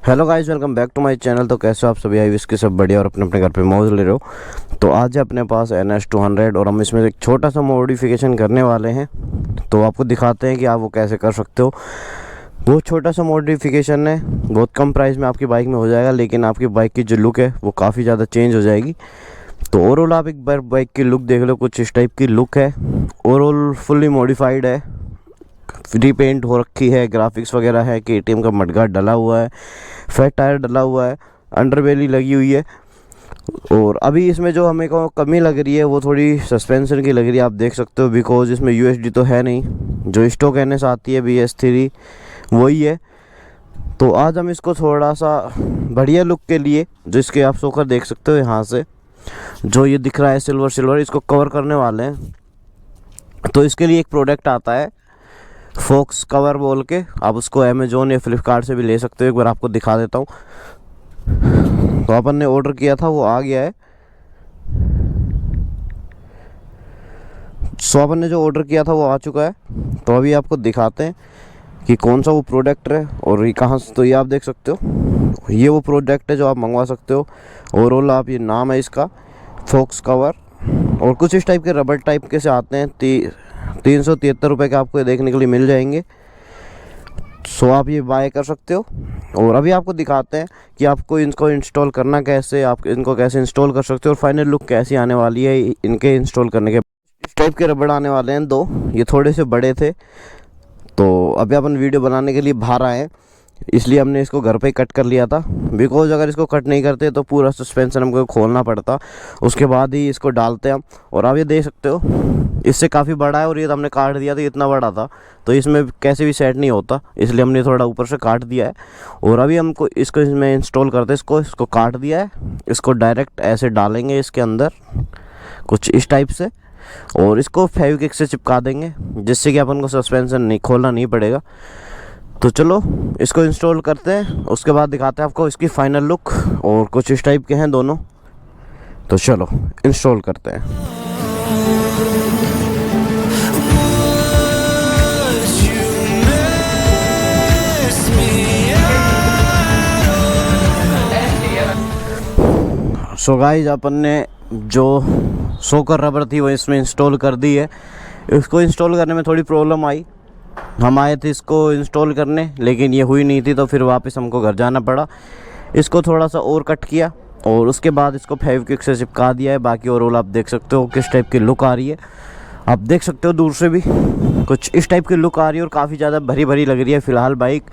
Hello guys, welcome back to my channel. तो कैसे हो आप सभी? आई विश के सब बढ़िया और अपने अपने घर पे मौज ले रहे हो। तो आज है अपने पास NS200 और हम इसमें एक छोटा सा मॉडिफिकेशन करने वाले हैं। तो आपको दिखाते हैं कि आप वो कैसे कर सकते हो। वो छोटा सा मॉडिफिकेशन है, बहुत कम प्राइस में आपकी बाइक में हो जाएगा, लेकिन आपकी बाइक की जो लुक है वो काफ़ी ज़्यादा चेंज हो जाएगी। तो ओवरऑल आप एक बार बाइक की लुक देख लो, कुछ इस टाइप की लुक है। ओवरऑल फुल्ली मॉडिफाइड है, रीपेंट हो रखी है, ग्राफिक्स वगैरह है, KTM का मडगार्ड डला हुआ है, फैट टायर डला हुआ है, अंडरबेली लगी हुई है। और अभी इसमें जो हमें को कमी लग रही है वो थोड़ी सस्पेंशन की लग रही है, आप देख सकते हो, बिकॉज इसमें USD तो है नहीं। जो स्टॉक NS आती है BS3 वही है। तो आज हम इसको थोड़ा सा बढ़िया लुक के लिए, जो इसके आप सोकर देख सकते हो यहाँ से, जो ये दिख रहा है सिल्वर, इसको कवर करने वाले हैं। तो इसके लिए एक प्रोडक्ट आता है फोक्स कवर बोल के, आप उसको अमेजोन या फ्लिपकार्ट से भी ले सकते हो। एक बार आपको दिखा देता हूँ। तो अपन ने ऑर्डर किया था, वो आ गया है। सो अपन ने जो ऑर्डर किया था वो आ चुका है। तो अभी आपको दिखाते हैं कि कौन सा वो प्रोडक्ट है और ये कहाँ से। तो ये आप देख सकते हो, ये वो प्रोडक्ट है जो आप मंगवा सकते हो। ओवरऑल आप, ये नाम है इसका फोक्स कवर, और कुछ इस टाइप के रबर टाइप के से आते हैं। 373 रुपये के आपको देखने के लिए मिल जाएंगे। सो आप ये बाय कर सकते हो। और अभी आपको दिखाते हैं कि आपको इनको इंस्टॉल करना कैसे, आप इनको कैसे इंस्टॉल कर सकते हो और फाइनल लुक कैसी आने वाली है इनके इंस्टॉल करने के। इस टाइप के रबड़ आने वाले हैं दो, ये थोड़े से बड़े थे। तो अभी अपन वीडियो बनाने के लिए बाहर आए हैं, इसलिए हमने इसको घर पे कट कर लिया था। बिकॉज अगर इसको कट नहीं करते तो पूरा सस्पेंशन हमको खोलना पड़ता, उसके बाद ही इसको डालते हम। और आप ये देख सकते हो, इससे काफ़ी बड़ा है और ये तो हमने काट दिया था, इतना बड़ा था तो इसमें कैसे भी सेट नहीं होता, इसलिए हमने थोड़ा ऊपर से काट दिया है। और अभी हमको इसको इसमें इंस्टॉल करते हैं। इसको काट दिया है, इसको डायरेक्ट ऐसे डालेंगे इसके अंदर कुछ इस टाइप से, और इसको फेविक्विक से चिपका देंगे, जिससे कि अपन को सस्पेंशन नहीं खोलना नहीं पड़ेगा। तो चलो इसको इंस्टॉल करते हैं, उसके बाद दिखाते हैं आपको इसकी फाइनल लुक। और कुछ इस टाइप के हैं दोनों। तो चलो इंस्टॉल करते हैं। सो गाइस, अपन ने जो सोकर रबर थी वो इसमें इंस्टॉल कर दी है। इसको इंस्टॉल करने में थोड़ी प्रॉब्लम आई। हम आए थे इसको इंस्टॉल करने, लेकिन ये हुई नहीं थी, तो फिर वापस हमको घर जाना पड़ा। इसको थोड़ा सा और कट किया और उसके बाद इसको फेविक्विक से चिपका दिया है। बाकी ओवरऑल आप देख सकते हो किस टाइप की लुक आ रही है। आप देख सकते हो दूर से भी कुछ इस टाइप की लुक आ रही है और काफ़ी ज़्यादा भरी भरी लग रही है फ़िलहाल बाइक।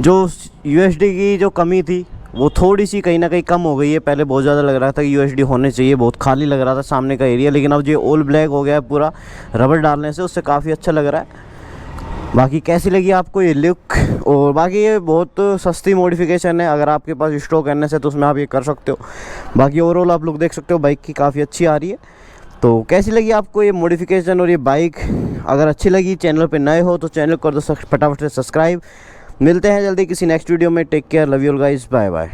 जो USD की जो कमी थी वो थोड़ी सी कहीं ना कहीं कम हो गई है। पहले बहुत ज़्यादा लग रहा था कि USD होने चाहिए, बहुत खाली लग रहा था सामने का एरिया, लेकिन अब ये ऑल ब्लैक हो गया है पूरा रबर डालने से, उससे काफ़ी अच्छा लग रहा है। बाकी कैसी लगी आपको ये लुक? और बाकी ये बहुत सस्ती मॉडिफिकेशन है, अगर आपके पास स्टॉक NS है तो उसमें आप ये कर सकते हो। बाकी ओवरऑल आप लोग देख सकते हो बाइक की काफ़ी अच्छी आ रही है। तो कैसी लगी आपको ये मॉडिफिकेशन और ये बाइक? अगर अच्छी लगी, चैनल पे नए हो तो चैनल कर दो फटाफट से सब्सक्राइब। मिलते हैं जल्दी किसी नेक्स्ट वीडियो में। Take care, love you all guys, bye bye.